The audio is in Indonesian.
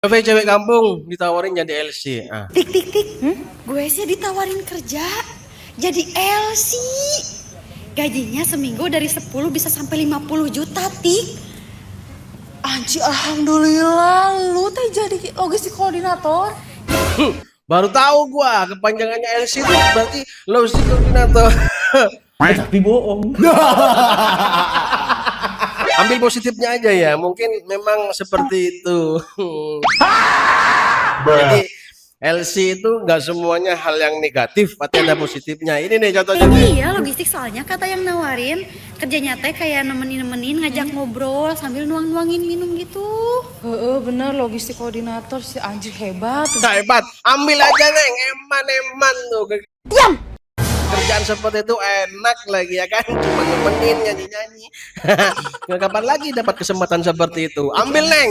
Cewek kampung ditawarin jadi LC. Ah. Tik tik tik. Gue sih ditawarin kerja jadi LC. Gajinya seminggu dari 10 bisa sampai 50 juta, Tik. Anji, alhamdulillah lu teh jadi logistik koordinator. Baru tahu gua kepanjangannya LC itu berarti logistik koordinator. Tapi bohong. Ambil positifnya aja ya, mungkin memang seperti itu. Jadi LC itu nggak semuanya hal yang negatif, pasti ada positifnya. Ini nih contohnya. Iya, logistik soalnya kata yang nawarin kerjanya teh kayak nemenin ngajak ngobrol sambil nuang-nuangin minum gitu. Bener, logistik koordinator si Anji hebat. Hebat, ambil aja neng, eman tuh. Diam. Kerjaan seperti itu enak lagi ya kan, cuma nemenin nyanyi. Kapan lagi dapat kesempatan seperti itu? Ambil neng.